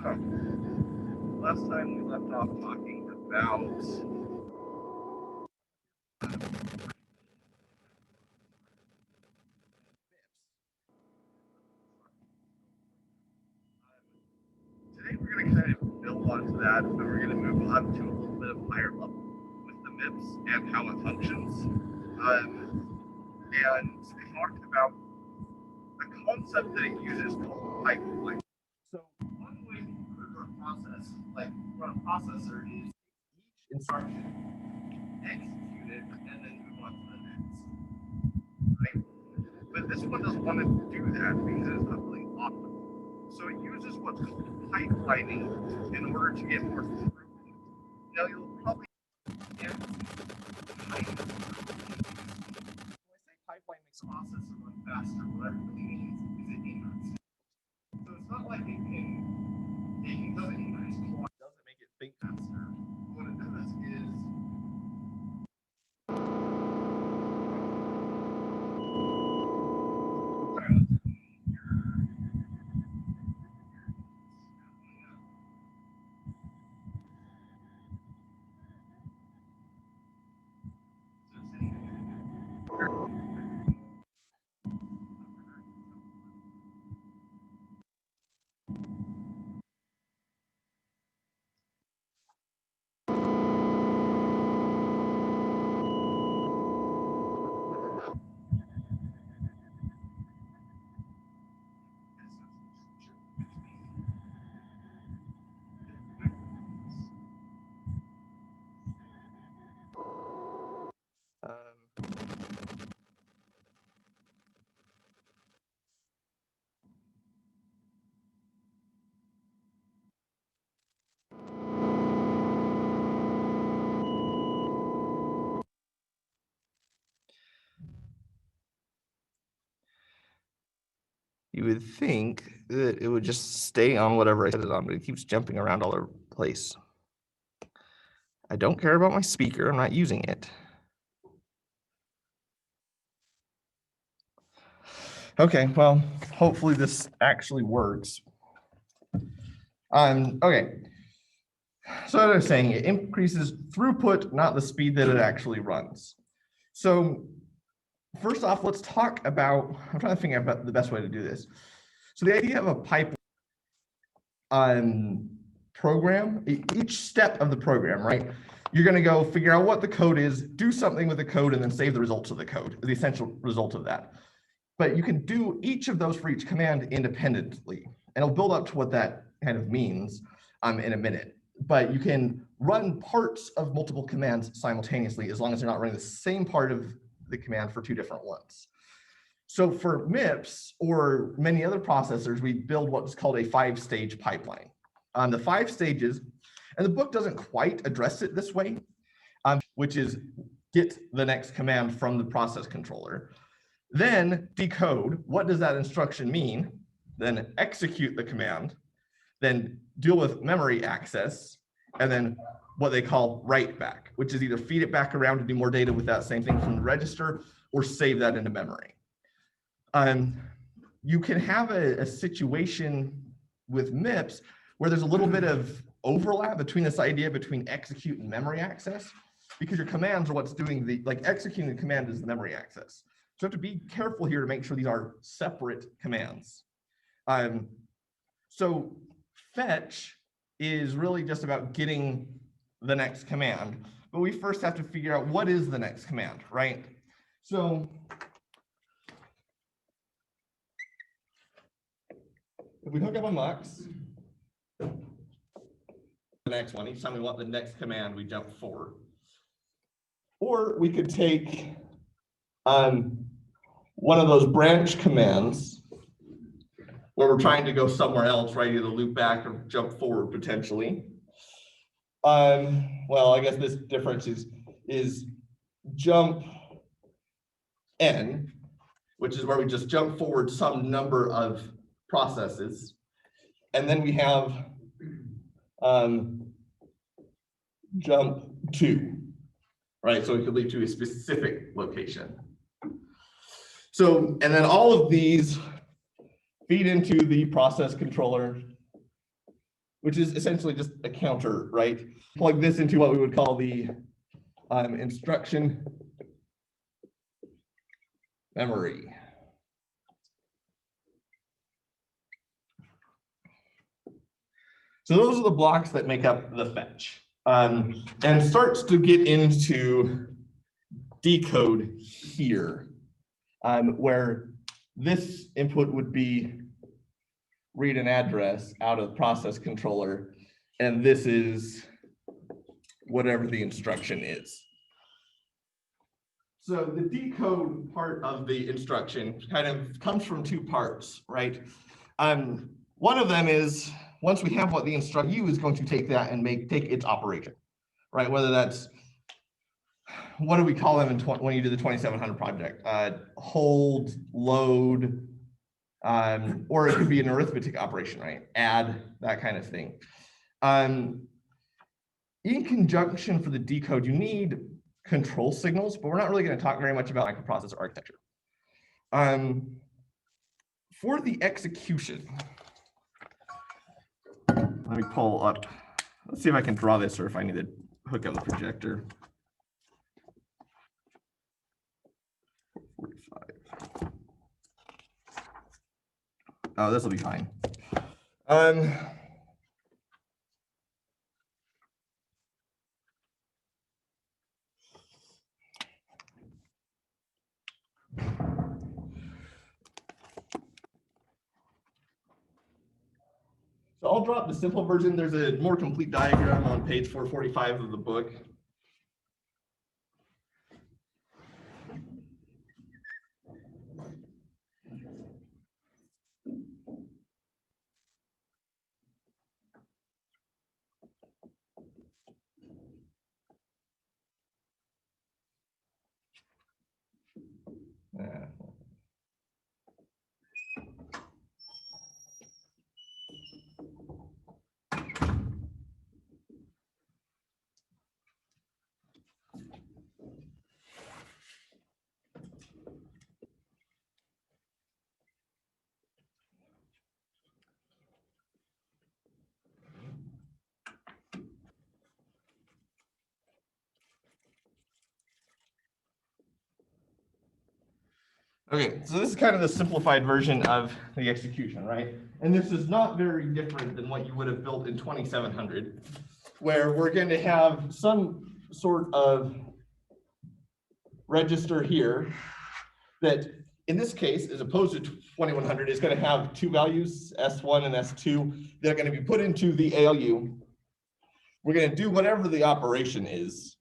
So, last time we left off talking about today we're going to kind of build onto that, but we're going to move on to a little bit of higher level with the MIPS and how it functions. And we talked about the concept that it uses called pipeline. So one way to run a process, like run a processor, is each instruction, execute it, and then move on to the next. Right? But this one doesn't want to do that because it's not really optimal. So it uses what's called pipelining in order to get more throughput. Now you'll probably get pipeline makes a processor run faster. What that really means is it increases. So it's not like it doesn't increase clock, doesn't make it think faster. What it does is you would think that it would just stay on whatever I set it on, but it keeps jumping around all over the place. I don't care about my speaker. I'm not using it. Okay, well, hopefully this actually works. Okay. So as I was saying, it increases throughput, not the speed that it actually runs. So first off, let's talk about, I'm trying to figure out the best way to do this. So the idea of a pipeline program, each step of the program, right? You're going to go figure out what the code is, do something with the code, and then save the results of the code, the essential result of that. But you can do each of those for each command independently, and it'll build up to what that kind of means in a minute. But you can run parts of multiple commands simultaneously as long as you're not running the same part of the command for two different ones. So for MIPS or many other processors, we build what's called a 5-stage pipeline. The 5 stages, and the book doesn't quite address it this way, which is get the next command from the process controller, then decode, what does that instruction mean, then execute the command, then deal with memory access, and then what they call write back, which is either feed it back around to do more data with that same thing from the register or save that into memory. You can have a situation with MIPS where there's a little bit of overlap between this idea between execute and memory access, because your commands are what's doing the, like executing the command is the memory access. So you have to be careful here to make sure these are separate commands. So fetch is really just about getting the next command, but we first have to figure out what is the next command, right? So if we hook up a mux, the next one, each time we want the next command, we jump forward. Or we could take one of those branch commands where we're trying to go somewhere else, right? Either loop back or jump forward potentially. Well, I guess this difference is jump n, which is where we just jump forward some number of processes. And then we have jump to, right? So it could lead to a specific location. So, and then all of these feed into the process controller which is essentially just a counter, right? Plug this into what we would call the instruction memory. So those are the blocks that make up the fetch, and starts to get into decode here, where this input would be read an address out of the process controller, and this is whatever the instruction is. So the decode part of the instruction kind of comes from two parts, right? One of them is, once we have what the instruct, U is going to take that and take its operation, right? Whether that's, what do we call them when you do the 2700 project? Hold, load, or it could be an arithmetic operation, right? Add, that kind of thing. In conjunction for the decode, you need control signals, but we're not really going to talk very much about microprocessor architecture. For the execution, let me pull up. Let's see if I can draw this or if I need to hook up the projector. 45. Oh, this will be fine. So I'll drop the simple version. There's a more complete diagram on page 445 of the book. Yeah. Okay, so this is kind of the simplified version of the execution, right? And this is not very different than what you would have built in 2700, where we're going to have some sort of register here that, in this case, as opposed to 2100, is going to have two values, S1 and S2. They're going to be put into the ALU. We're going to do whatever the operation is.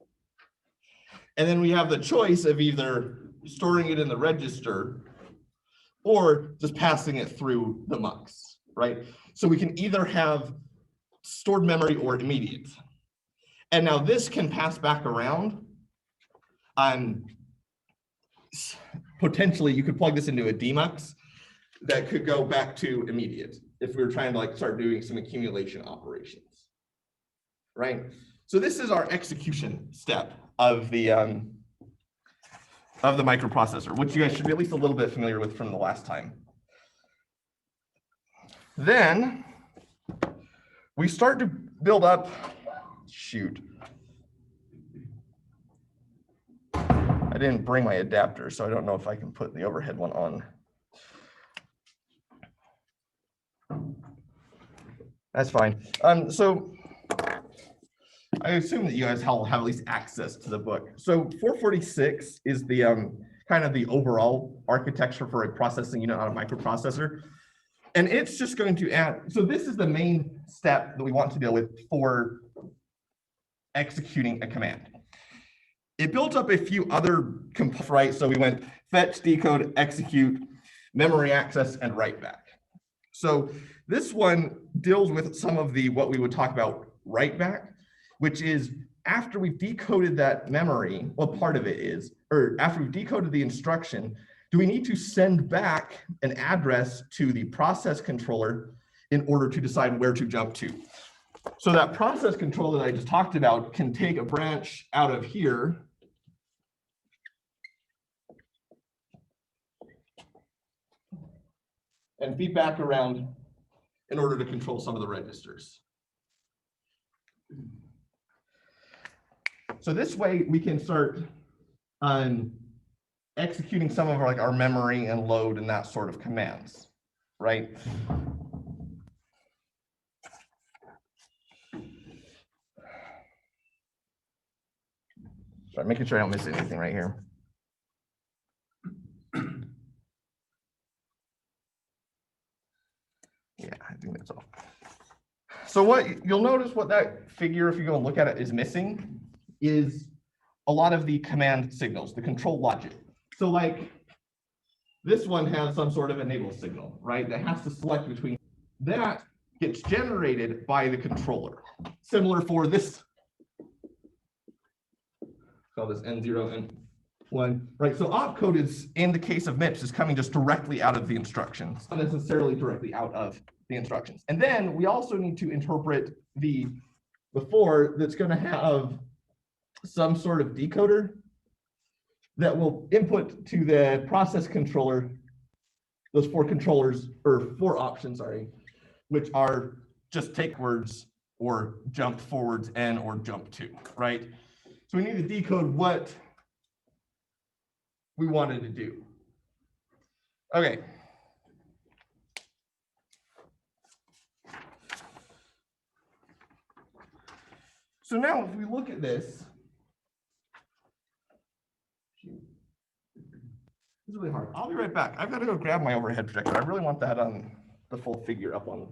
And then we have the choice of either storing it in the register or just passing it through the mux, right? So we can either have stored memory or immediate. And now this can pass back around. Potentially you could plug this into a demux that could go back to immediate if we were trying to start doing some accumulation operations, right? So this is our execution step of the microprocessor, which you guys should be at least a little bit familiar with from the last time. Then we start to build up, shoot. I didn't bring my adapter, so I don't know if I can put the overhead one on. That's fine. So I assume that you guys have at least access to the book. So 446 is the kind of the overall architecture for a processing unit on a microprocessor. And it's just going to add, so this is the main step that we want to deal with for executing a command. It built up a few other components, right? So we went fetch, decode, execute, memory access, and write back. So this one deals with some of the, what we would talk about write back, which is after we've decoded that memory, well, part of it is, or after we've decoded the instruction, do we need to send back an address to the process controller in order to decide where to jump to? So that process controller that I just talked about can take a branch out of here and feed back around in order to control some of the registers. So this way we can start executing some of our memory and load and that sort of commands, right? Sorry, making sure I don't miss anything right here. Yeah, I think that's all. So what you'll notice, what that figure, if you go and look at it, is missing is a lot of the command signals, the control logic. So like this one has some sort of enable signal, right? That has to select between. That gets generated by the controller. Similar for this, call this N0 and 1, right? So opcode is, in the case of MIPS, is coming just directly out of the instructions, not necessarily directly out of the instructions. And then we also need to interpret the 4 that's going to have some sort of decoder that will input to the process controller those 4 controllers, or 4 options, sorry, which are just take words or jump forwards and or jump to, right? So we need to decode what we wanted to do. Okay. So now if we look at this, it's really hard. I'll be right back. I've got to go grab my overhead projector. I really want that on the full figure up on.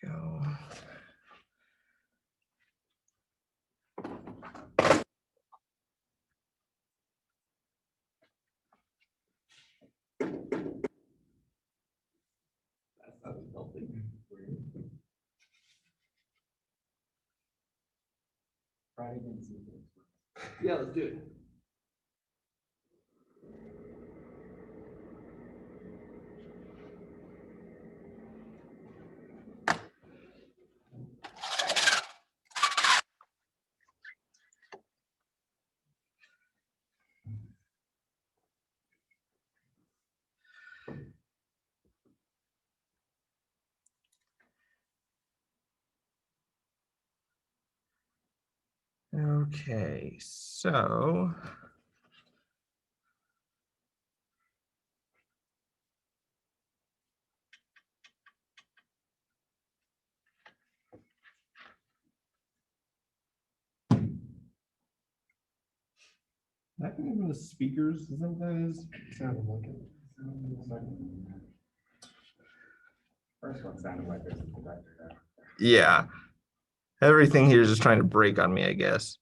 Go. That's not healthy. Yeah, let's do it. Okay, so that can even the speakers, is that what that is? Sounded like it. First one sounded like this. Yeah. Everything here is just trying to break on me, I guess.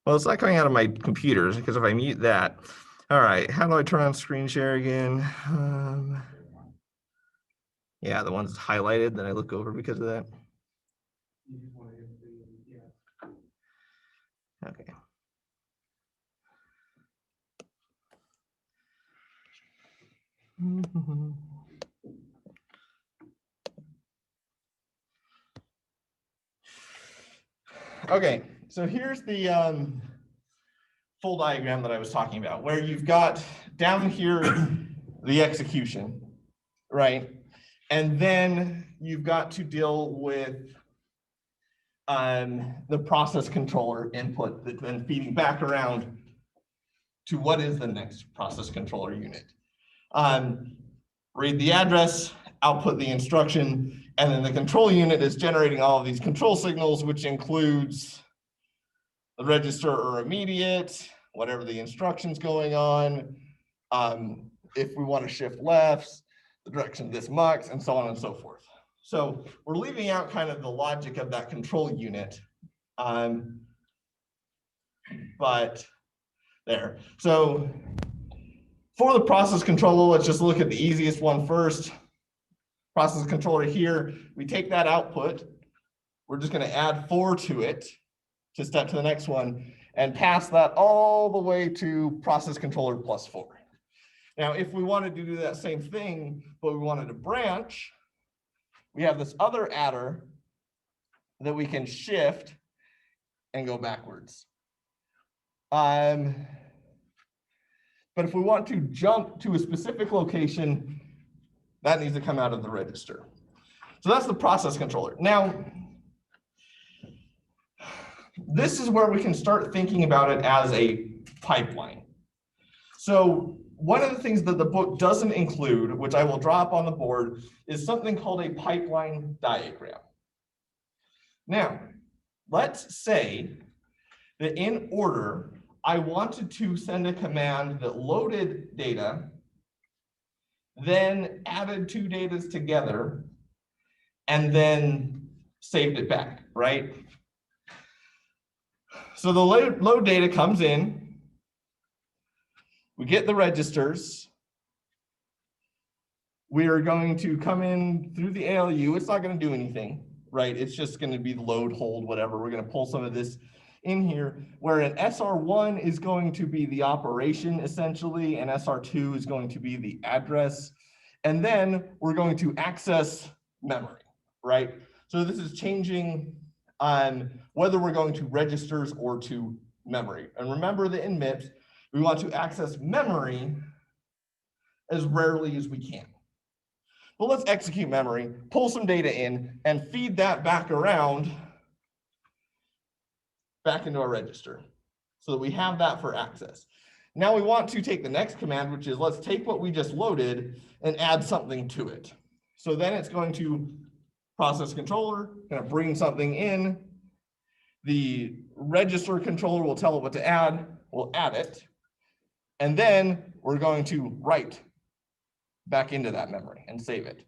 Well, it's not coming out of my computers because if I mute that. All right, how do I turn on screen share again? Yeah, the ones highlighted that I look over because of that. Okay. Okay, so here's the full diagram that I was talking about, where you've got down here the execution, right? And then you've got to deal with the process controller input that's then feeding back around to what is the next process controller unit. Read the address, output the instruction, and then the control unit is generating all of these control signals, which includes the register or immediate, whatever the instruction's going on. If we want to shift lefts, the direction of this mux, and so on and so forth. So we're leaving out kind of the logic of that control unit. But there. So for the process controller, let's just look at the easiest one first. Process controller here, we take that output. We're just going to add 4 to it to step to the next one and pass that all the way to process controller plus 4. Now, if we wanted to do that same thing, but we wanted to branch, we have this other adder that we can shift and go backwards. But if we want to jump to a specific location, that needs to come out of the register. So that's the process controller. Now, this is where we can start thinking about it as a pipeline. So one of the things that the book doesn't include, which I will draw up on the board, is something called a pipeline diagram. Now, let's say that in order, I wanted to send a command that loaded data, then added 2 datas together, and then saved it back, right? So the load data comes in, we get the registers, we are going to come in through the ALU, it's not going to do anything, right? It's just going to be the load, hold, whatever. We're going to pull some of this in here, where an SR1 is going to be the operation essentially, and SR2 is going to be the address. And then we're going to access memory, right? So this is changing on whether we're going to registers or to memory. And remember that in MIPS, we want to access memory as rarely as we can. Well, let's execute memory, pull some data in, and feed that back around back into our register so that we have that for access. Now we want to take the next command, which is let's take what we just loaded and add something to it. So then it's going to process controller, going to bring something in. The register controller will tell it what to add, we'll add it. And then we're going to write back into that memory and save it.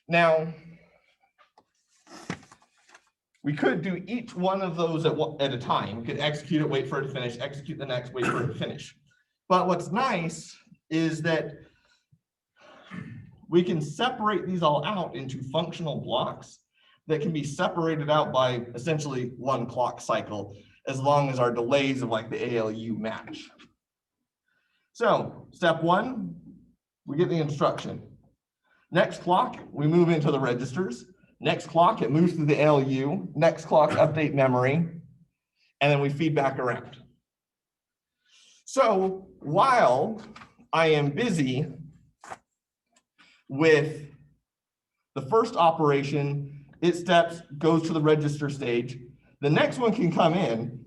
Now, we could do each one of those at a time. We could execute it, wait for it to finish, execute the next, wait for it to finish. But what's nice is that we can separate these all out into functional blocks that can be separated out by essentially 1 clock cycle, as long as our delays of like the ALU match. So step 1, we get the instruction. Next clock, we move into the registers. Next clock, it moves through the ALU. Next clock, update memory. And then we feed back around. So while I am busy with the first operation, it goes to the register stage. The next one can come in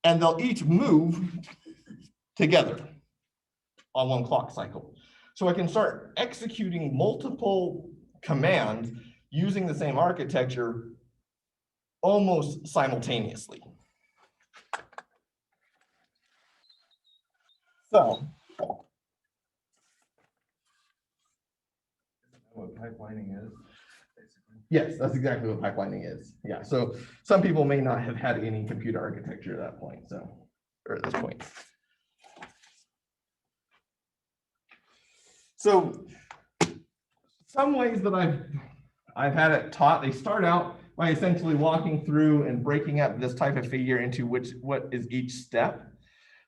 and they'll each move together on 1 clock cycle. So I can start executing multiple commands using the same architecture almost simultaneously. So, What pipelining is, basically. yes, that's exactly what pipelining is. Yeah, so some people may not have had any computer architecture at that point, or at this point. So some ways that I've had it taught, they start out by essentially walking through and breaking up this type of figure into what is each step.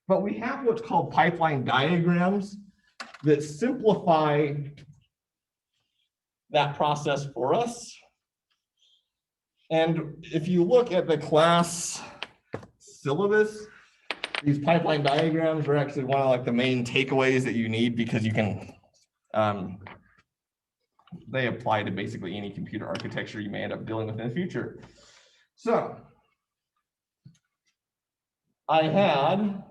But we have what's called pipeline diagrams that simplify that process for us. And if you look at the class syllabus, these pipeline diagrams are actually one of like the main takeaways that you need, because you can, they apply to basically any computer architecture you may end up dealing with in the future. So I had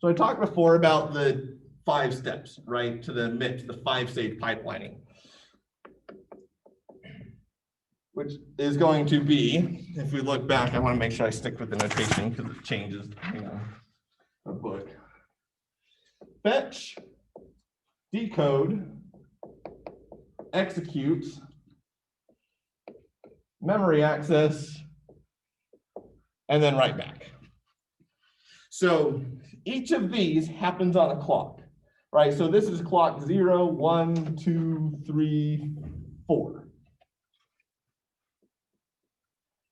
So I talked before about the 5 steps, right, to the MIT, the 5-stage pipelining, which is going to be, if we look back, I want to make sure I stick with the notation because it changes depending on the book. Fetch, decode, execute, memory access, and then write back. So each of these happens on a clock, right? So this is clock 0, 1, 2, 3, 4.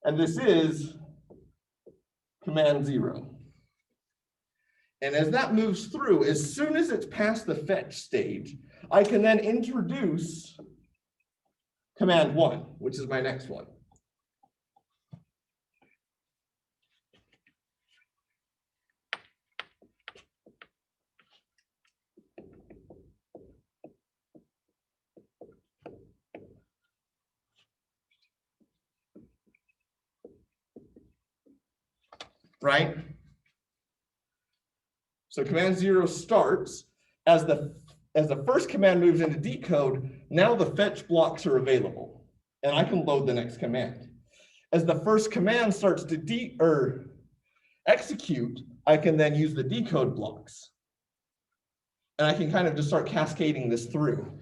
And this is command 0. And as that moves through, as soon as it's past the fetch stage, I can then introduce command 1, which is my next one. Right? So command 0 starts as the first command moves into decode. Now the fetch blocks are available, and I can load the next command. As the first command starts to execute, I can then use the decode blocks, and I can kind of just start cascading this through.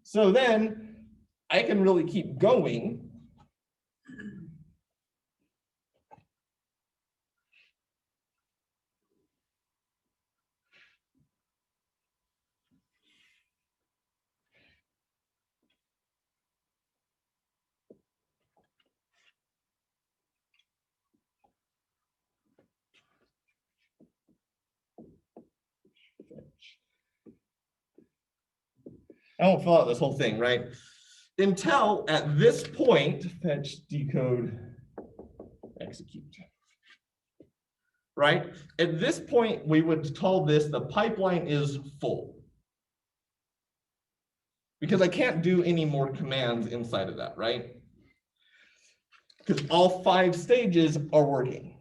So then I can really keep going. I won't fill out this whole thing, right? Until at this point, fetch, decode, execute. Right? At this point, we would call this the pipeline is full. Because I can't do any more commands inside of that, right? Because all 5 stages are working.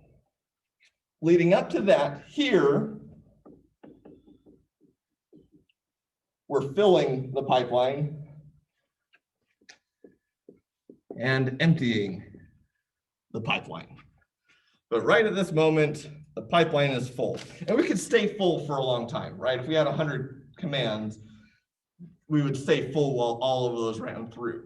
Leading up to that, here, we're filling the pipeline and emptying the pipeline. But right at this moment, the pipeline is full. And we could stay full for a long time, right? If we had 100 commands, we would stay full while all of those ran through.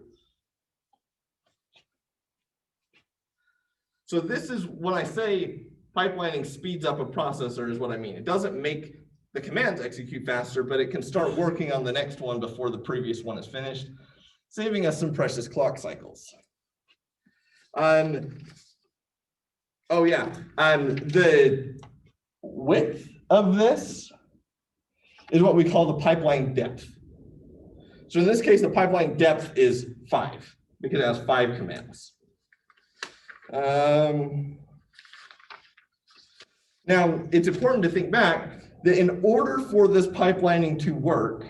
So this is when I say pipelining speeds up a processor is what I mean. It doesn't make the commands execute faster, but it can start working on the next one before the previous one is finished, saving us some precious clock cycles. The width of this is what we call the pipeline depth. So in this case, the pipeline depth is 5 because it has 5 commands. Now, it's important to think back that in order for this pipelining to work,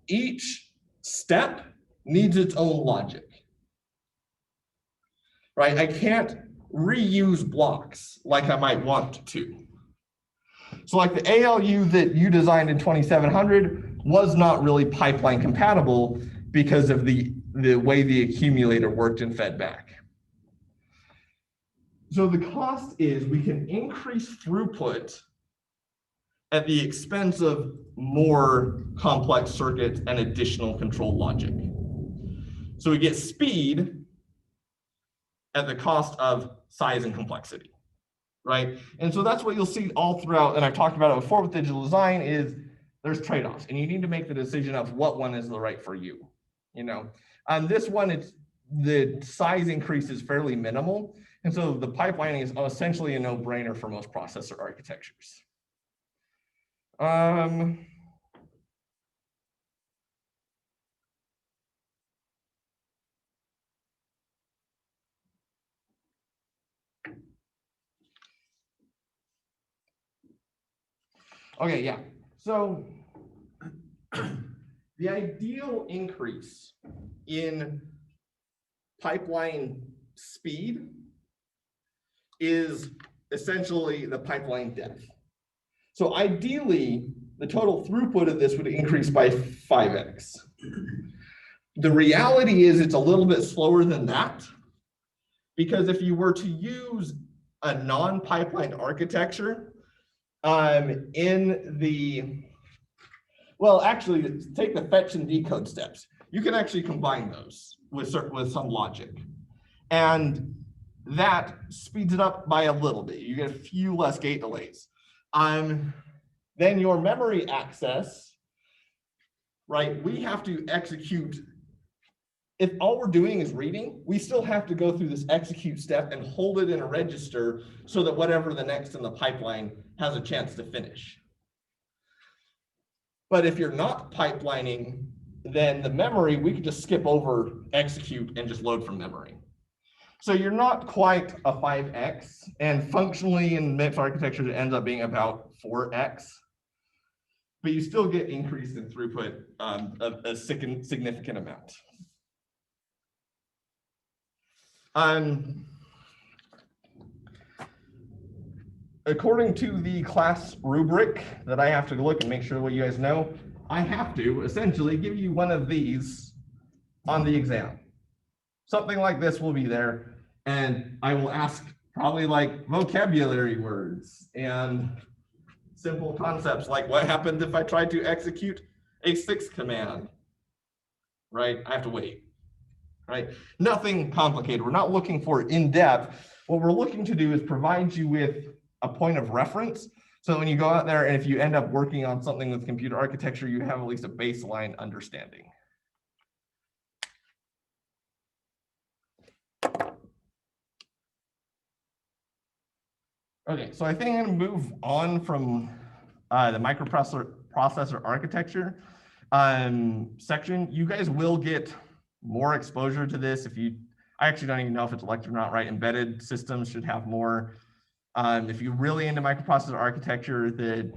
each step needs its own logic. Right? I can't reuse blocks like I might want to. So like the ALU that you designed in 2700 was not really pipeline compatible because of the way the accumulator worked and fed back. So the cost is we can increase throughput at the expense of more complex circuits and additional control logic. So we get speed at the cost of size and complexity, right? And so that's what you'll see all throughout, and I've talked about it before with digital design, is there's trade-offs, and you need to make the decision of what one is the right for you, you know? On this one, it's the size increase is fairly minimal, and so the pipelining is essentially a no-brainer for most processor architectures. Okay, yeah. So the ideal increase in pipeline speed is essentially the pipeline depth. So ideally, the total throughput of this would increase by 5x. The reality is it's a little bit slower than that, because if you were to use a non-pipeline architecture in the, well, actually, take the fetch and decode steps. You can actually combine those with some logic. And that speeds it up by a little bit. You get a few less gate delays. Then your memory access, right? We have to execute. If all we're doing is reading, we still have to go through this execute step and hold it in a register so that whatever the next in the pipeline has a chance to finish. But if you're not pipelining, then the memory, we could just skip over execute and just load from memory. So you're not quite a 5x, and functionally in mixed architecture, it ends up being about 4x. But you still get increase in throughput a significant amount. According to the class rubric that I have to look and make sure what you guys know, I have to essentially give you one of these on the exam. Something like this will be there, and I will ask probably like vocabulary words and simple concepts like what happened if I tried to execute a 6 command, right? I have to wait, right? Nothing complicated. We're not looking for in-depth. What we're looking to do is provide you with a point of reference. So when you go out there and if you end up working on something with computer architecture, you have at least a baseline understanding. Okay, so I think I'm gonna move on from the microprocessor architecture section. You guys will get more exposure to this if you, I actually don't even know if it's electric or not, right? Embedded systems should have more. If you're really into microprocessor architecture, the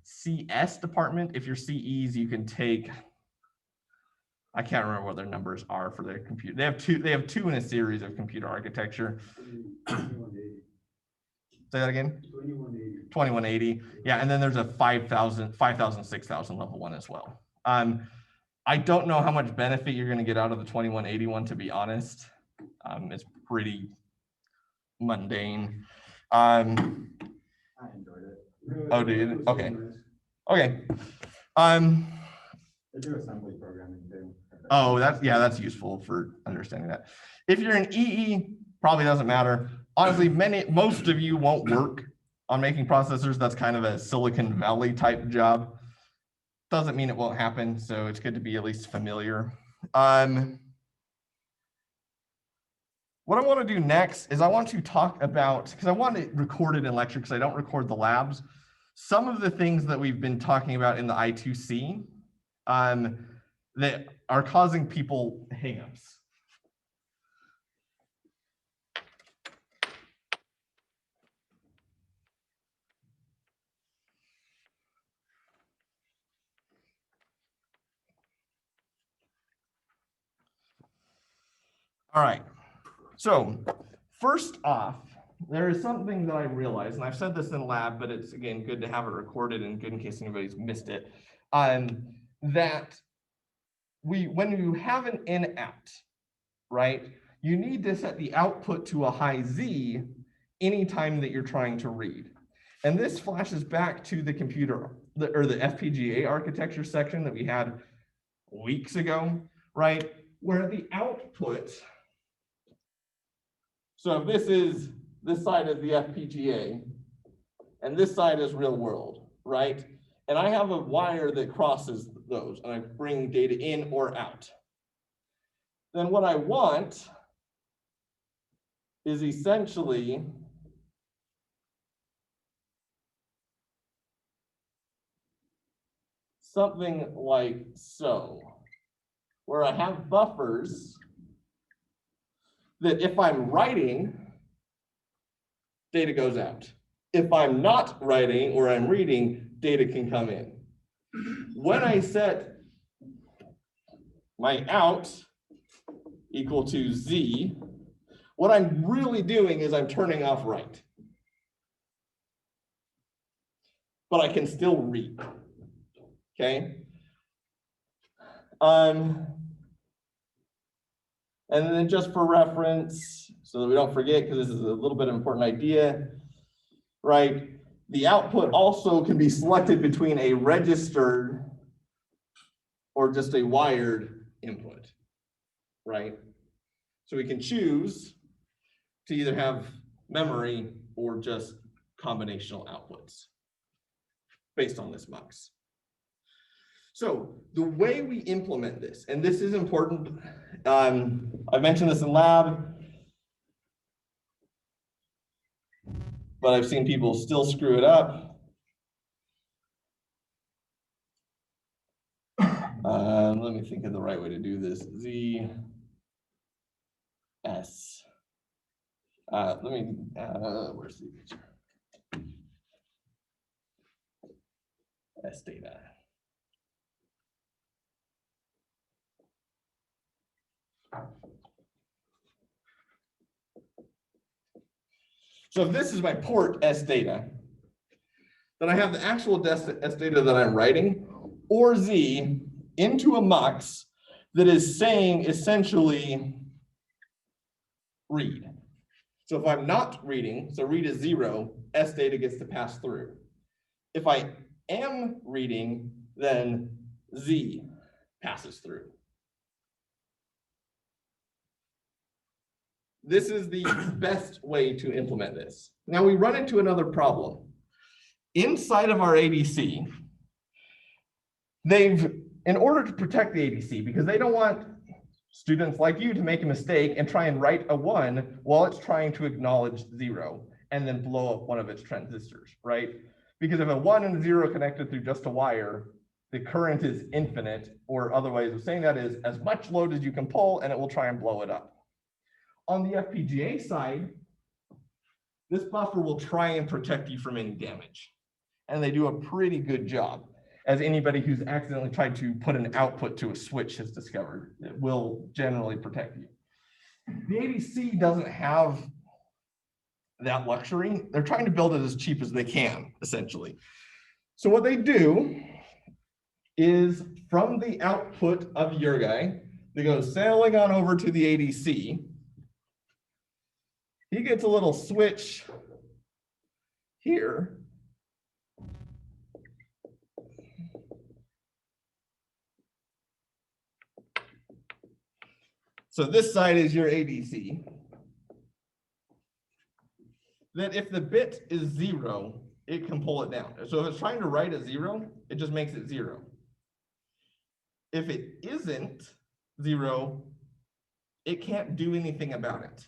CS department, if you're CEs, you can take, I can't remember what their numbers are for their computer. They have two in a series of computer architecture. Say that again? 2180. 2180. Yeah, and then there's a 5000, 6000 level one as well. I don't know how much benefit you're going to get out of the 2180 one, to be honest. It's pretty mundane. I enjoyed it. Oh, dude. Okay. Okay. They do assembly programming too. Oh, that's useful for understanding that. If you're an EE, probably doesn't matter. Honestly, most of you won't work on making processors. That's kind of a Silicon Valley type job. Doesn't mean it won't happen, so it's good to be at least familiar. What I want to do next is I want to talk about, because I want it recorded in lecture because I don't record the labs, some of the things that we've been talking about in the I2C that are causing people hangups. All right, so first off, there is something that I realized, and I've said this in lab, but it's, again, good to have it recorded and good in case anybody's missed it, that when you have an in-out, right, you need to set the output to a high Z anytime that you're trying to read. And this flashes back to the computer, the FPGA architecture section that we had weeks ago, right, where the output, so this side is the FPGA, and this side is real world, right? And I have a wire that crosses those, and I bring data in or out. Then what I want is essentially something like so, where I have buffers that if I'm writing, data goes out. If I'm not writing or I'm reading, data can come in. When I set my out equal to Z, what I'm really doing is I'm turning off write. but I can still read. Okay. And then just for reference, so that we don't forget, because this is a little bit of an important idea, right? The output also can be selected between a registered or just a wired input, right? So we can choose to either have memory or just combinational outputs based on this mux. So the way we implement this, and this is important, I mentioned this in lab, but I've seen people still screw it up. Let me think of the right way to do this. Z, S. Where's the picture? S data. So if this is my port S data, then I have the actual S data that I'm writing, or Z, into a mux that is saying essentially read. So if I'm not reading, so read is 0, S data gets to pass through. If I am reading, then Z passes through. This is the best way to implement this. Now we run into another problem. Inside of our ADC, in order to protect the ADC, because they don't want students like you to make a mistake and try and write a 1 while it's trying to acknowledge 0 and then blow up one of its transistors, right? Because if a 1 and a 0 connected through just a wire, the current is infinite, or other ways of saying that is as much load as you can pull and it will try and blow it up. On the FPGA side, this buffer will try and protect you from any damage. And they do a pretty good job, as anybody who's accidentally tried to put an output to a switch has discovered. It will generally protect you. The ADC doesn't have that luxury. They're trying to build it as cheap as they can, essentially. So what they do is from the output of your guy, they go sailing on over to the ADC. He gets a little switch here. So this side is your ADC. Then if the bit is 0, it can pull it down. So if it's trying to write a 0, it just makes it 0. If it isn't 0, it can't do anything about it.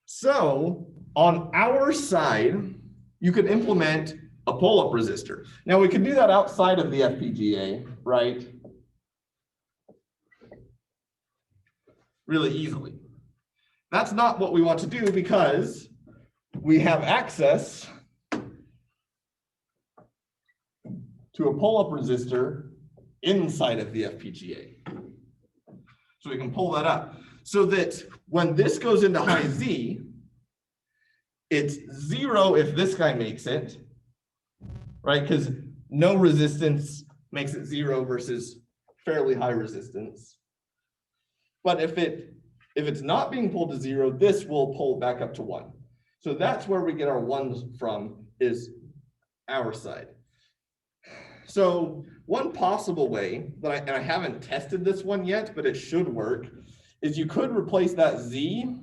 So on our side, you could implement a pull-up resistor. Now we can do that outside of the FPGA, right? Really easily. That's not what we want to do because we have access to a pull-up resistor inside of the FPGA. So we can pull that up so that when this goes into high Z, it's 0 if this guy makes it, right? Because no resistance makes it 0 versus fairly high resistance. But if it's not being pulled to 0, this will pull back up to 1. So that's where we get our 1s from, is our side. So one possible way that I haven't tested this one yet, but it should work, is you could replace that Z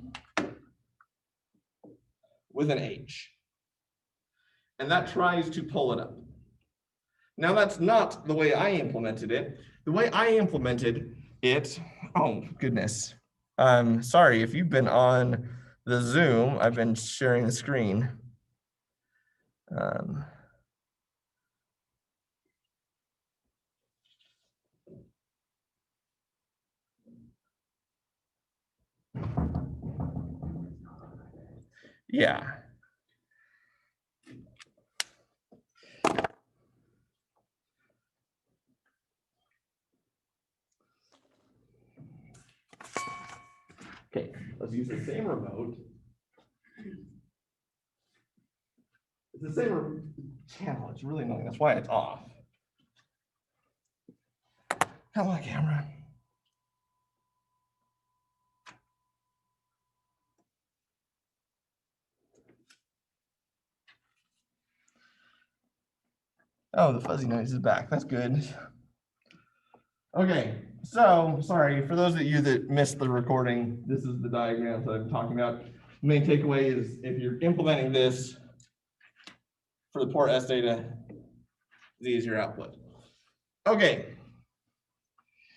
with an H. And that tries to pull it up. Now that's not the way I implemented it. The way I implemented it, oh goodness. Sorry, if you've been on the Zoom, I've been sharing the screen. Yeah. Okay, let's use the same remote. the same channel. It's really annoying. That's why it's off. Come on, camera. Oh, the fuzzy noise is back. That's good. Okay, so sorry for those of you that missed the recording. This is the diagram that I'm talking about. The main takeaway is if you're implementing this for the port S data, Z is your output. Okay.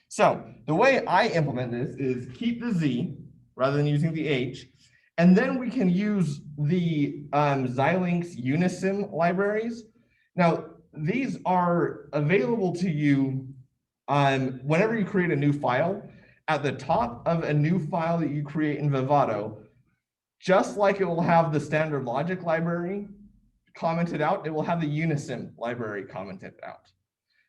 So the way I implement this is keep the Z rather than using the H, and then we can use the Xilinx Unison libraries. Now, these are available to you whenever you create a new file. At the top of a new file that you create in Vivado, just like it will have the standard logic library commented out, it will have the Unison library commented out.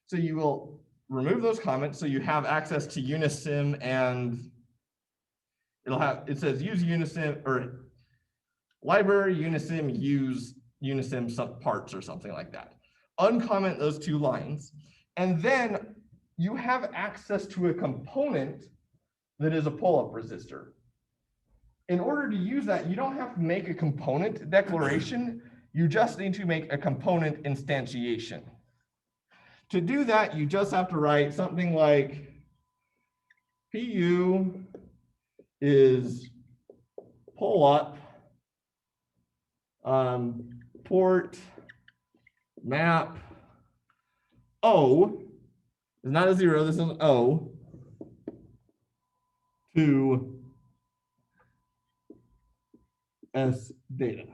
So you will remove those comments so you have access to Unison, and it says use Unison or library Unison, use Unison parts or something like that. Uncomment those two lines, and then you have access to a component that is a pull-up resistor. In order to use that, you don't have to make a component declaration. You just need to make a component instantiation. To do that, you just have to write something like PU is pull-up port map O, is not a 0, this is an O, to S data.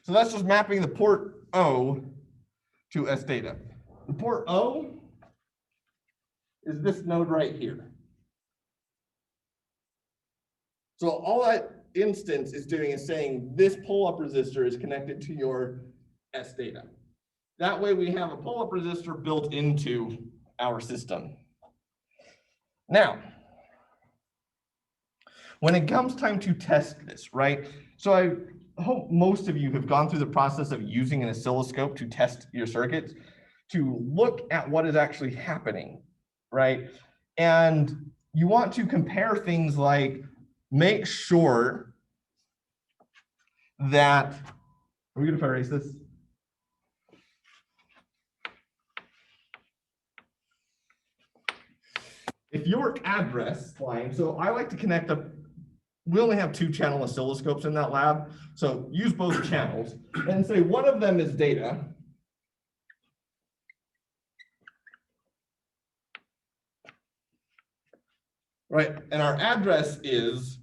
So that's just mapping the port O to S data. The port O is this node right here. So all that instance is doing is saying this pull-up resistor is connected to your S data. That way we have a pull-up resistor built into our system. Now, when it comes time to test this, right? So I hope most of you have gone through the process of using an oscilloscope to test your circuits, to look at what is actually happening, right? And you want to compare things like, make sure that, are we good if I erase this? If your address line, so I like to connect up, we only have 2 channel oscilloscopes in that lab, so use both channels and say one of them is data. Right, and our address is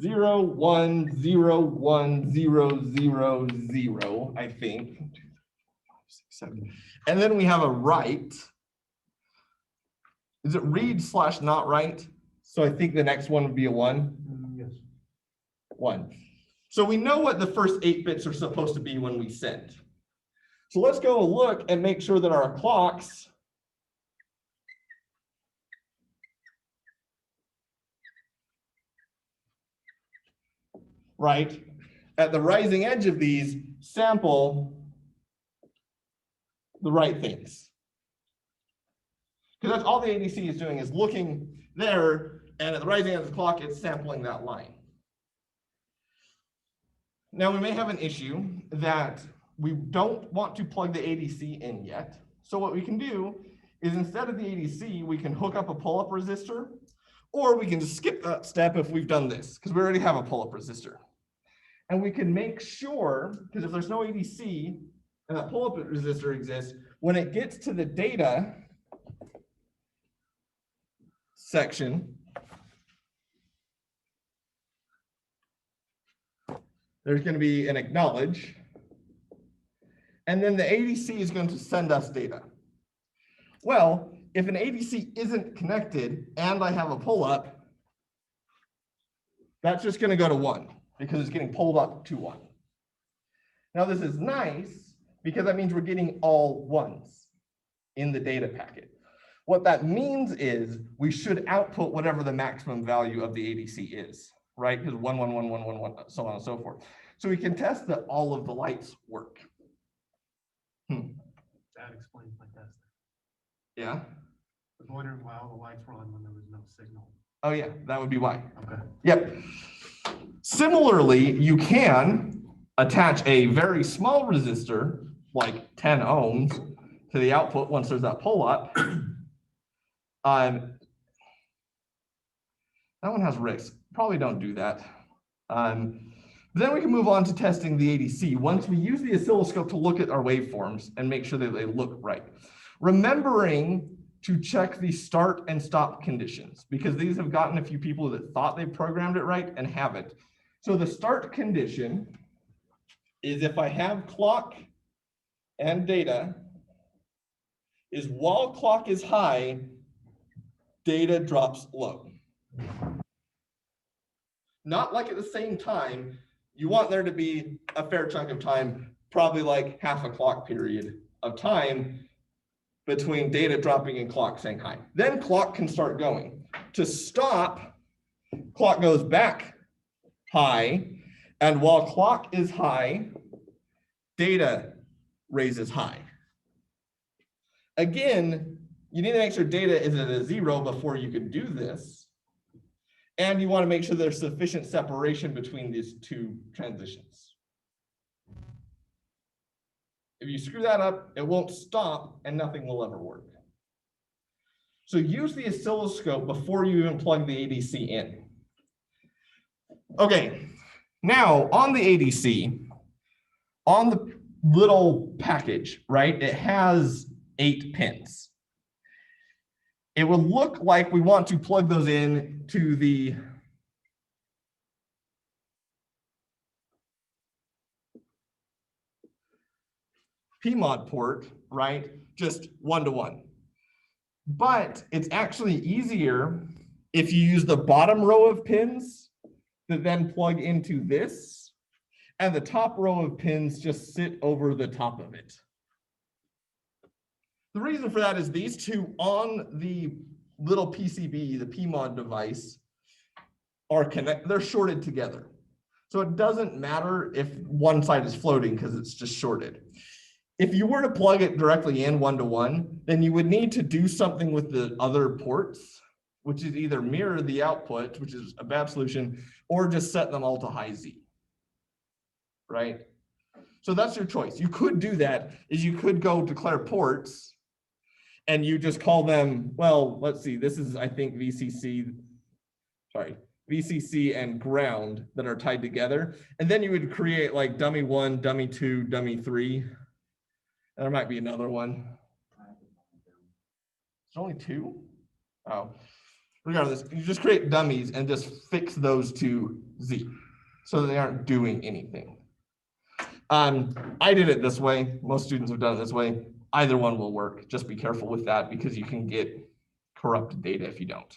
0, 1, 0, 1, 0, 0, 0, I think. 1, 2, 3, 4, 5, 6, 7. And then we have a write. Is it read / not write? So I think the next one would be a 1. Yes. 1. So we know what the first 8 bits are supposed to be when we send. So let's go look and make sure that our clocks right at the rising edge of these sample the right things. Because that's all the ADC is doing, is looking there, and at the rising edge of the clock, it's sampling that line. Now we may have an issue that we don't want to plug the ADC in yet. So what we can do is instead of the ADC, we can hook up a pull-up resistor, or we can just skip that step if we've done this, because we already have a pull-up resistor. And we can make sure, because if there's no ADC and that pull-up resistor exists, when it gets to the data section, there's going to be an acknowledge, and then the ADC is going to send us data. Well, if an ADC isn't connected and I have a pull-up, that's just going to go to 1 because it's getting pulled up to 1. Now this is nice because that means we're getting all 1s in the data packet. What that means is we should output whatever the maximum value of the ADC is. right? Because 1, 1, 1, 1, 1, 1, so on and so forth. So we can test that all of the lights work. That explains my test. Yeah. I was wondering why all the lights were on when there was no signal. Oh yeah, that would be why. Okay. Yep. Similarly, you can attach a very small resistor, like 10 ohms, to the output once there's that pull up. That one has risks. Probably don't do that. Then we can move on to testing the ADC once we use the oscilloscope to look at our waveforms and make sure that they look right. Remembering to check the start and stop conditions, because these have gotten a few people that thought they programmed it right and haven't. So the start condition is if I have clock and data, is while clock is high, data drops low. Not like at the same time. You want there to be a fair chunk of time, probably like half a clock period of time between data dropping and clock saying high. Then clock can start going. To stop, clock goes back high, and while clock is high, data raises high. Again, you need to make sure data is at a 0 before you can do this. And you want to make sure there's sufficient separation between these two transitions. If you screw that up, it won't stop and nothing will ever work. So use the oscilloscope before you even plug the ADC in. Okay, now on the ADC, on the little package, right, it has 8 pins. It would look like we want to plug those in to the PMOD port, right? Just 1-to-1. But it's actually easier if you use the bottom row of pins that then plug into this, and the top row of pins just sit over the top of it. The reason for that is these two on the little PCB, the PMOD device, they're shorted together. So it doesn't matter if one side is floating because it's just shorted. If you were to plug it directly in 1-to-1, then you would need to do something with the other ports, which is either mirror the output, which is a bad solution, or just set them all to high Z, right? So that's your choice. You could do that, is you could go declare ports, and you just call them, well, let's see, this is, I think, VCC and ground that are tied together. And then you would create like dummy 1, dummy 2, dummy 3. There might be another one. It's only 2? Oh, regardless, you just create dummies and just fix those to Z so that they aren't doing anything. I did it this way. Most students have done it this way. Either one will work. Just be careful with that because you can get corrupted data if you don't.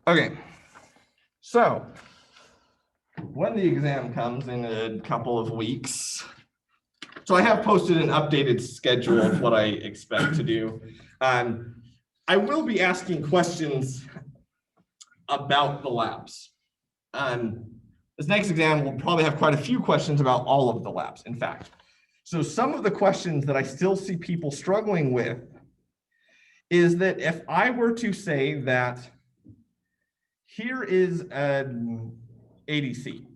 Okay, so when the exam comes in a couple of weeks, so I have posted an updated schedule of what I expect to do. I will be asking questions about the labs. This next exam will probably have quite a few questions about all of the labs, in fact. So some of the questions that I still see people struggling with is that if I were to say that here is an ADC,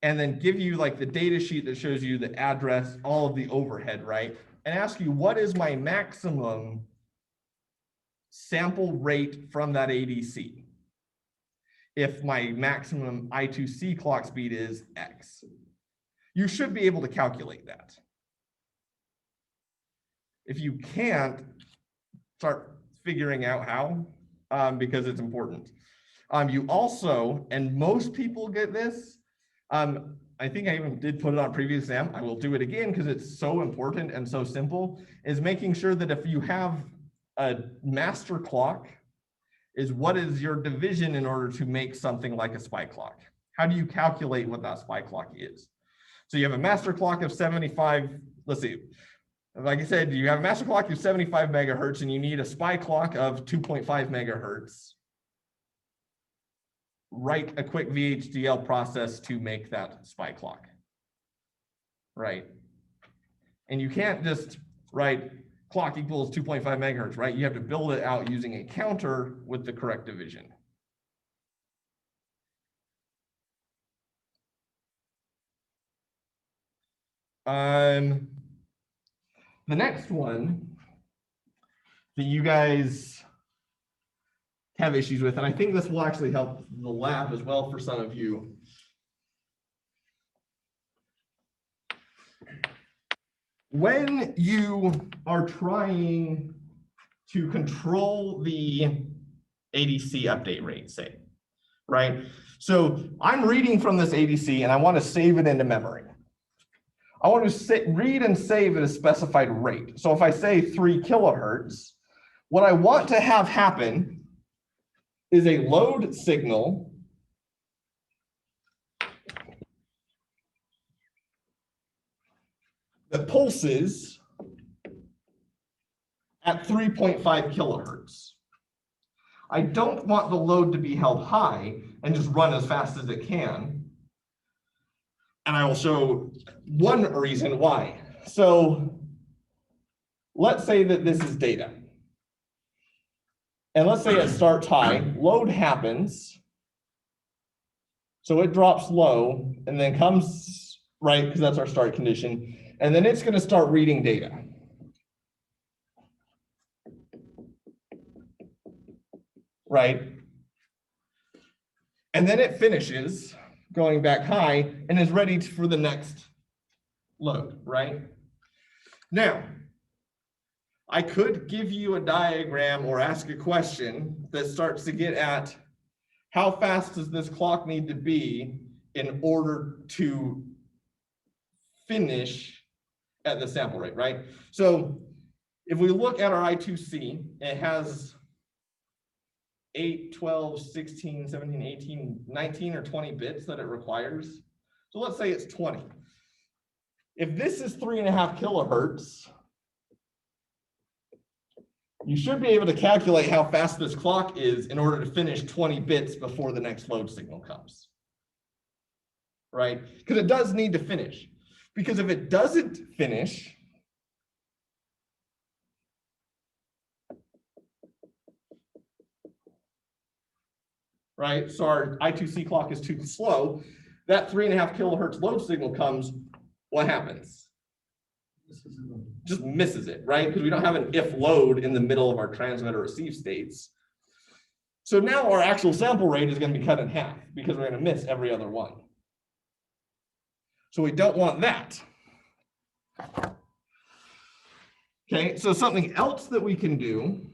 and then give you like the data sheet that shows you the address, all of the overhead, right? And ask you, what is my maximum sample rate from that ADC? If my maximum I2C clock speed is X. You should be able to calculate that. If you can't, start figuring out how, because it's important. You also, and most people get this, I think I even did put it on previous exam. I will do it again because it's so important and so simple, is making sure that if you have a master clock, is what is your division in order to make something like a SPI clock? How do you calculate what that SPI clock is? So you have a master clock of 75, let's see, like I said, you have a master clock of 75 megahertz and you need a SPI clock of 2.5 megahertz. Write a quick VHDL process to make that SPI clock, right? And you can't just write clock equals 2.5 megahertz, right? You have to build it out using a counter with the correct division. The next one that you guys have issues with, and I think this will actually help the lab as well for some of you. When you are trying to control the ADC update rate, say, right? So I'm reading from this ADC and I want to save it into memory. I want to read and save at a specified rate. So if I say 3 kilohertz, what I want to have happen is a load signal that pulses at 3.5 kilohertz. I don't want the load to be held high and just run as fast as it can. And I will show one reason why. So let's say that this is data. And let's say it starts high, load happens. So it drops low and then comes, right, because that's our start condition. And then it's going to start reading data. Right? And then it finishes going back high and is ready for the next load, right? Now, I could give you a diagram or ask a question that starts to get at how fast does this clock need to be in order to finish at the sample rate, right? So if we look at our I2C, it has 8, 12, 16, 17, 18, 19, or 20 bits that it requires. So let's say it's 20. If this is 3.5 kilohertz, you should be able to calculate how fast this clock is in order to finish 20 bits before the next load signal comes. Right? Because it does need to finish. Because if it doesn't finish, right? So our I2C clock is too slow. That 3.5 kilohertz load signal comes, what happens? Just misses it, right? Because we don't have an if load in the middle of our transmit or receive states. So now our actual sample rate is going to be cut in half because we're going to miss every other one. So we don't want that. Okay, so something else that we can do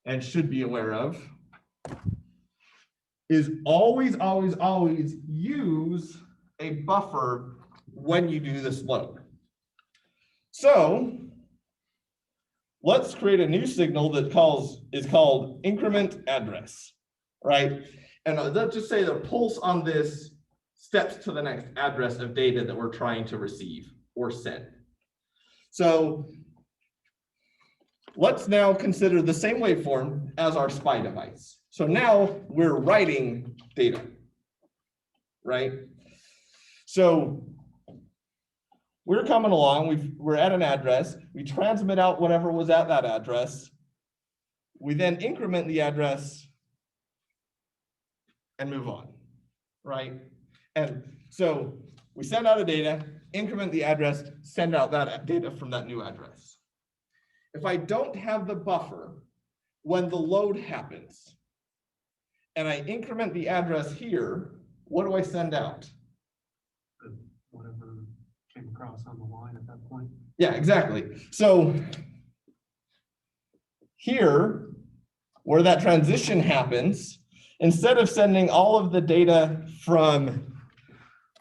and should be aware of is always, always, always use a buffer when you do this load. So let's create a new signal that is called increment address, right? And let's just say the pulse on this steps to the next address of data that we're trying to receive or send. So let's now consider the same waveform as our SPI device. So now we're writing data, right? So we're coming along, we're at an address, we transmit out whatever was at that address, we then increment the address and move on, right? And so we send out a data, increment the address, send out that data from that new address. If I don't have the buffer, when the load happens, and I increment the address here, what do I send out? Whatever came across on the line at that point. Yeah, exactly. So here, where that transition happens, instead of sending all of the data from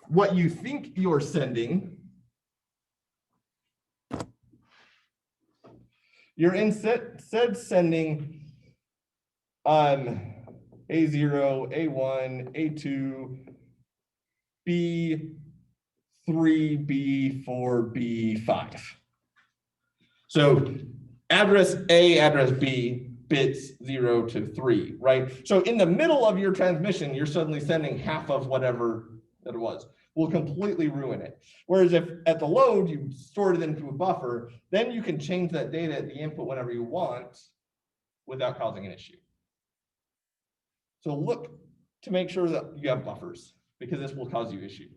what you think you're sending, you're instead sending A0, A1, A2, B3, B4, B5. So address A, address B, bits 0 to 3, right? So in the middle of your transmission, you're suddenly sending half of whatever that it was. Will completely ruin it. Whereas if at the load you stored it into a buffer, then you can change that data at the input whenever you want without causing an issue. So look to make sure that you have buffers, because this will cause you issue.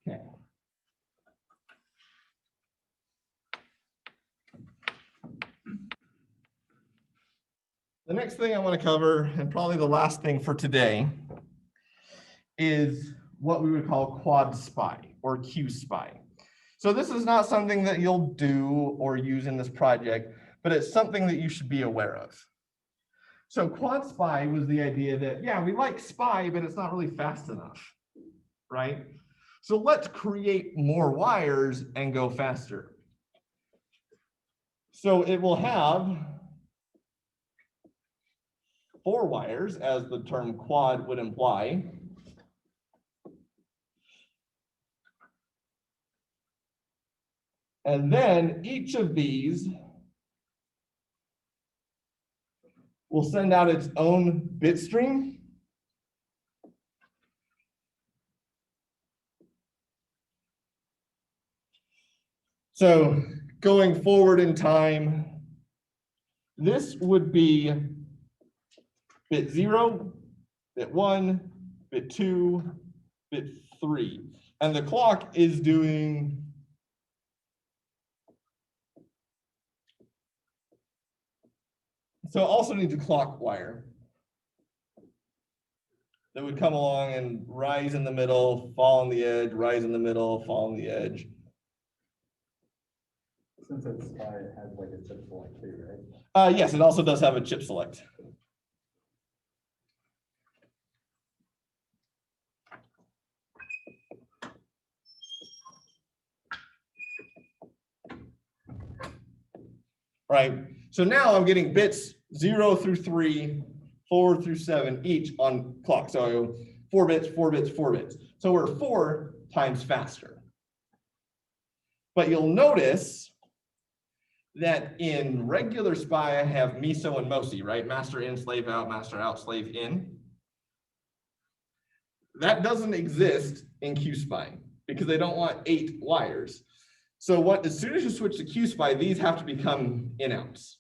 Okay. The next thing I want to cover, and probably the last thing for today, is what we would call quad spy or Q spy. So this is not something that you'll do or use in this project, but it's something that you should be aware of. So quad spy was the idea that, yeah, we like spy, but it's not really fast enough, right? So let's create more wires and go faster. So it will have 4 wires, as the term quad would imply. And then each of these will send out its own bit stream. So going forward in time, this would be bit 0, bit 1, bit 2, bit 3. And the clock is doing so also needs a clock wire that would come along and rise in the middle, fall on the edge, rise in the middle, fall on the edge. Since it's spy, it has like a chip select too, right? Yes, it also does have a chip select. Right, so now I'm getting bits 0 through 3, 4 through 7 each on clock. So 4 bits, 4 bits, 4 bits. So we're 4 times faster. But you'll notice that in regular SPI, I have MISO and MOSI, right? Master in, slave out, slave in. That doesn't exist in QSPI because they don't want 8 wires. So as soon as you switch to QSPI, these have to become in-outs.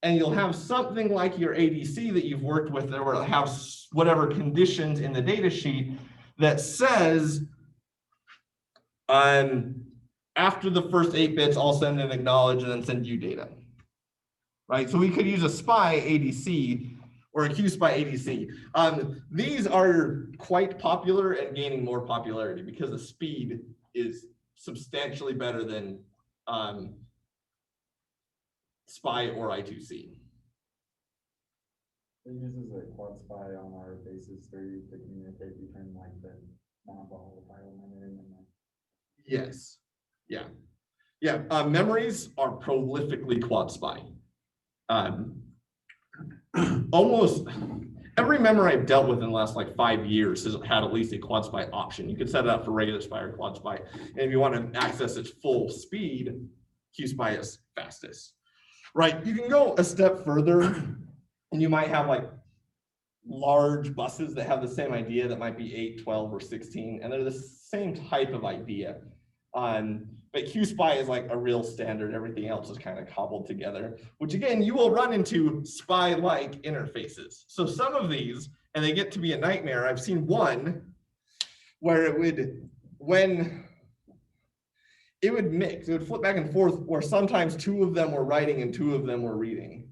And you'll have something like your ADC that you've worked with that will have whatever conditions in the data sheet that says, after the first 8 bits, I'll send and acknowledge and then send you data. Right, so we could use a SPI ADC or a QSPI ADC. These are quite popular and gaining more popularity because the speed is substantially better than SPI or I2C. It uses a quad spy on our basis 3 to communicate between like the non-volatile memory and the... Yes, yeah. Yeah, memories are prolifically quad spy. Almost every memory I've dealt with in the last like 5 years has had at least a quad spy option. You can set it up for regular SPI or quad spy. And if you want to access its full speed, QSPI is fastest. Right, you can go a step further and you might have like large buses that have the same idea that might be 8, 12, or 16, and they're the same type of idea. But QSPI is like a real standard. Everything else is kind of cobbled together, which again, you will run into SPI-like interfaces. So some of these, and they get to be a nightmare. I've seen one where it would, when it would mix, it would flip back and forth, where sometimes 2 of them were writing and 2 of them were reading.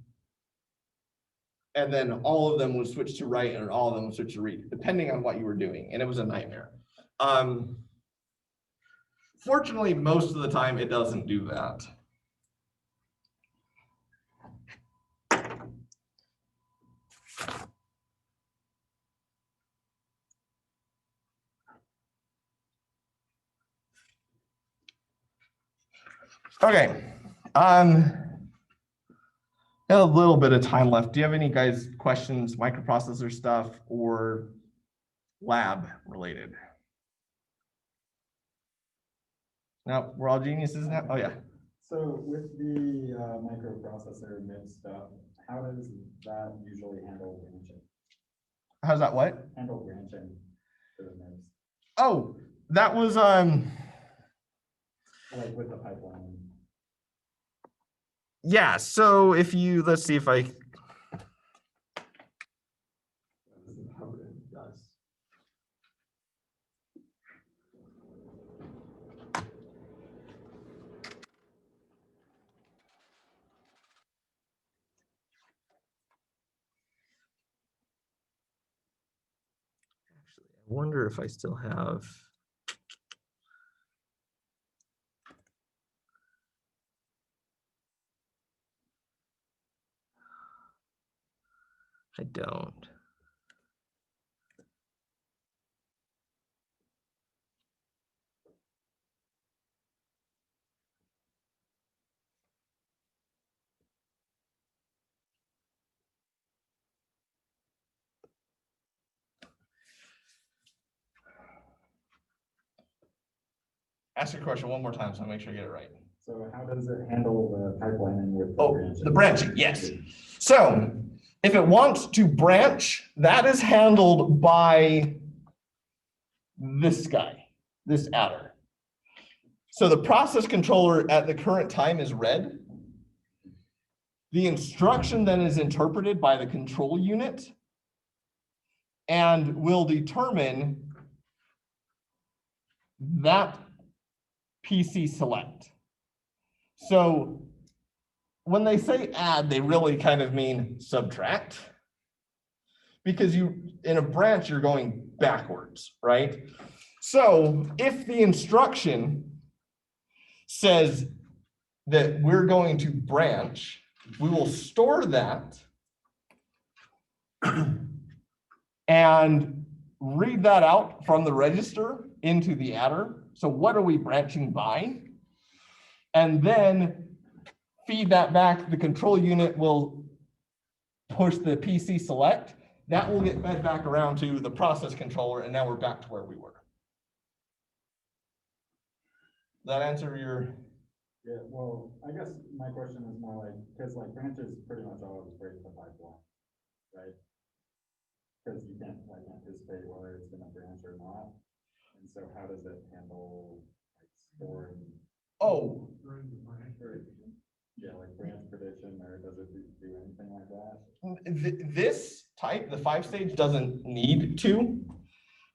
And then all of them would switch to write and all of them would switch to read, depending on what you were doing. And it was a nightmare. Fortunately, most of the time it doesn't do that. Okay. A little bit of time left. Do you have any guys questions, microprocessor stuff or lab related? No, we're all geniuses now. Oh yeah. So with the microprocessor MIB stuff, how does that usually handle branching? How's that what? Handle branching for the MIBs? Oh, that was Like with the pipeline. yeah, so if you let's see if I This is how it does. I wonder if I still have. I don't. Ask your question one more time so I make sure I get it right. So how does it handle the pipelining with the Oh, branching? the branching, yes. So if it wants to branch, that is handled by this guy, this adder. So the process controller at the current time is red. The instruction then is interpreted by the control unit and will determine that PC select. So when they say add, they really kind of mean subtract, because in a branch, you're going backwards, right? So if the instruction says that we're going to branch, we will store that and read that out from the register into the adder. So what are we branching by? And then feed that back. The control unit will push the PC select. That will get fed back around to the process controller, and now we're back to where we were. Does that answer your? Yeah, well, I guess my question is more like, because like branches pretty much always break the pipeline, right? Because you can't like anticipate whether it's gonna branch or not. And so how does it handle like storing? Oh, During the branch. Yeah, like branch prediction, or does it do anything like that? this type, the 5-stage, doesn't need to.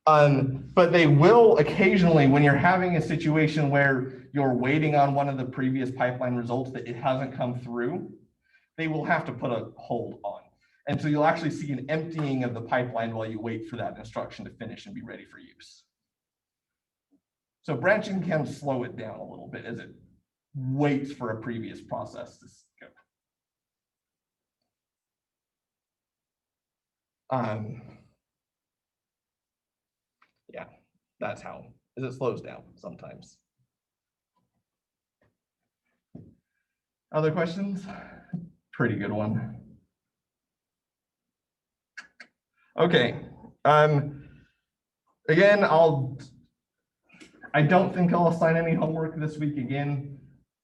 But they will occasionally, when you're having a situation where you're waiting on one of the previous pipeline results that it hasn't come through, they will have to put a hold on. And so you'll actually see an emptying of the pipeline while you wait for that instruction to finish and be ready for use. So branching can slow it down a little bit as it waits for a previous process to go. Yeah, that's how, as it slows down sometimes. Other questions? Pretty good one. Okay. Again, I don't think I'll assign any homework this week again.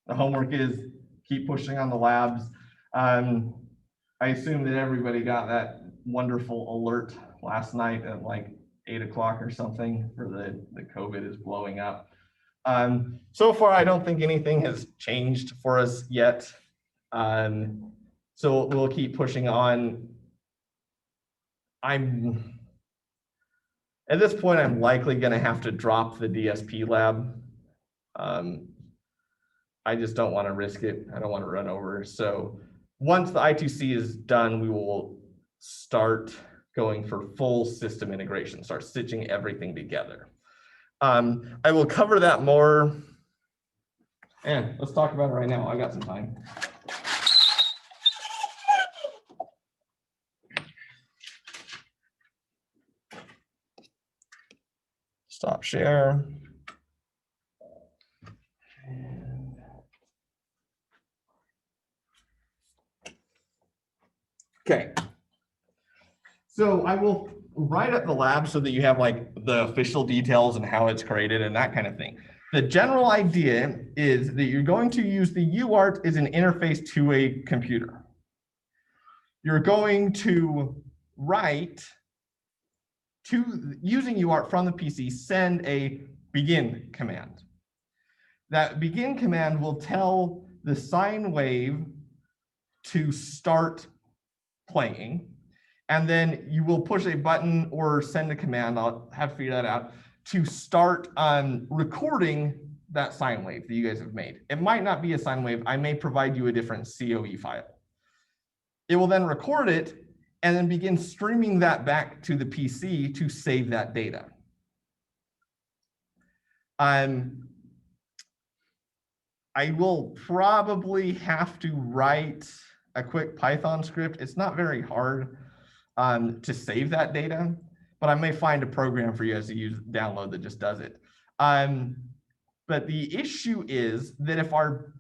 The homework is keep pushing on the labs. I assume that everybody got that wonderful alert last night at like 8 o'clock or something for the COVID is blowing up. So far, I don't think anything has changed for us yet. So we'll keep pushing on. At this point, I'm likely going to have to drop the DSP lab. I just don't want to risk it. I don't want to run over. So once the I2C is done, we will start going for full system integration, start stitching everything together. I will cover that more. And let's talk about it right now. I got some time. Stop share. Okay. So I will write up the lab so that you have like the official details and how it's created and that kind of thing. The general idea is that you're going to use the UART as an interface to a computer. You're going to write to, using UART from the PC, send a begin command. That begin command will tell the sine wave to start playing, and then you will push a button or send a command, I'll have to figure that out, to start recording that sine wave that you guys have made. It might not be a sine wave. I may provide you a different COE file. It will then record it and then begin streaming that back to the PC to save that data. I will probably have to write a quick Python script. It's not very hard to save that data, but I may find a program for you guys to use, download that just does it. But the issue is that if our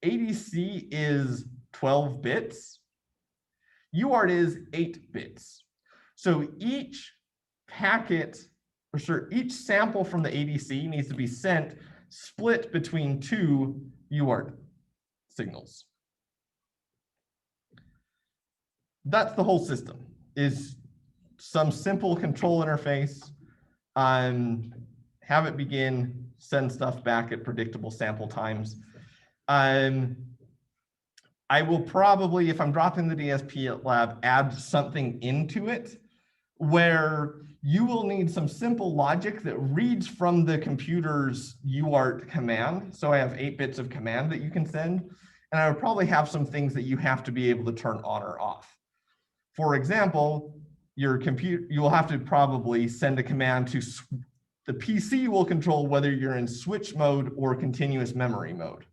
ADC is 12 bits, UART is 8 bits. So each packet, or sorry, each sample from the ADC needs to be sent split between 2 UART signals. That's the whole system, is some simple control interface, have it begin, send stuff back at predictable sample times. I will probably, if I'm dropping the DSP lab, add something into it where you will need some simple logic that reads from the computer's UART command. So I have 8 bits of command that you can send, and I would probably have some things that you have to be able to turn on or off. For example, your computer, you will have to probably send a command to the PC will control whether you're in switch mode or continuous memory mode.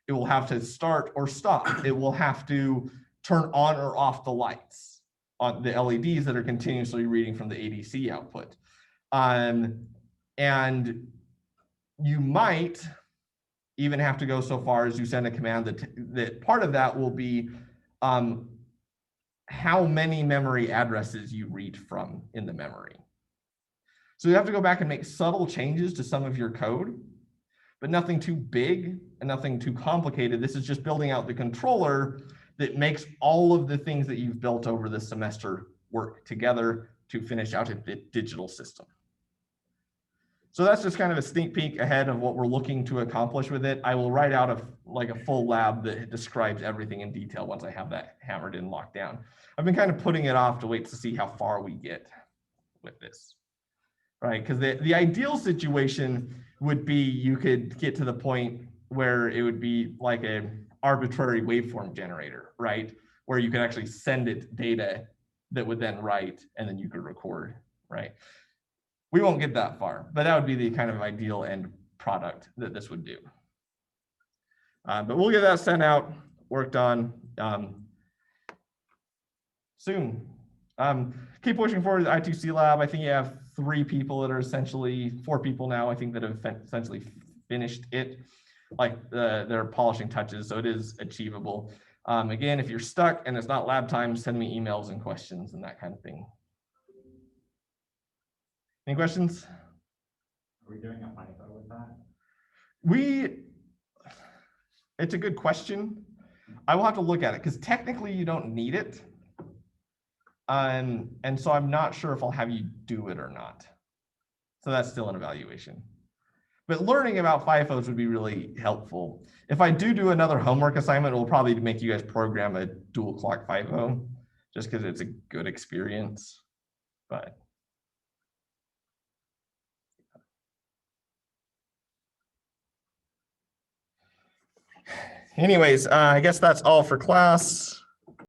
It will have to start or stop. It will have to turn on or off the lights on the LEDs that are continuously reading from the ADC output. And you might even have to go so far as you send a command that part of that will be how many memory addresses you read from in the memory. So you have to go back and make subtle changes to some of your code, but nothing too big and nothing too complicated. This is just building out the controller that makes all of the things that you've built over this semester work together to finish out a digital system. So that's just kind of a sneak peek ahead of what we're looking to accomplish with it. I will write out a full lab that describes everything in detail once I have that hammered and locked down. I've been kind of putting it off to wait to see how far we get with this, right? Because the ideal situation would be you could get to the point where it would be like an arbitrary waveform generator, right? Where you could actually send it data that would then write and then you could record, right? We won't get that far, but that would be the kind of ideal end product that this would do. But we'll get that sent out, worked on soon. Keep pushing forward the I2C lab. I think you have 3 people that are essentially, 4 people now, I think, that have essentially finished it. Like they're polishing touches, so it is achievable. Again, if you're stuck and it's not lab time, send me emails and questions and that kind of thing. Any questions? Are we doing a FIFO with that? It's a good question. I will have to look at it because technically you don't need it. And so I'm not sure if I'll have you do it or not. So that's still an evaluation. But learning about FIFOs would be really helpful. If I do another homework assignment, it will probably make you guys program a dual clock FIFO, just because it's a good experience. But anyways, I guess that's all for class.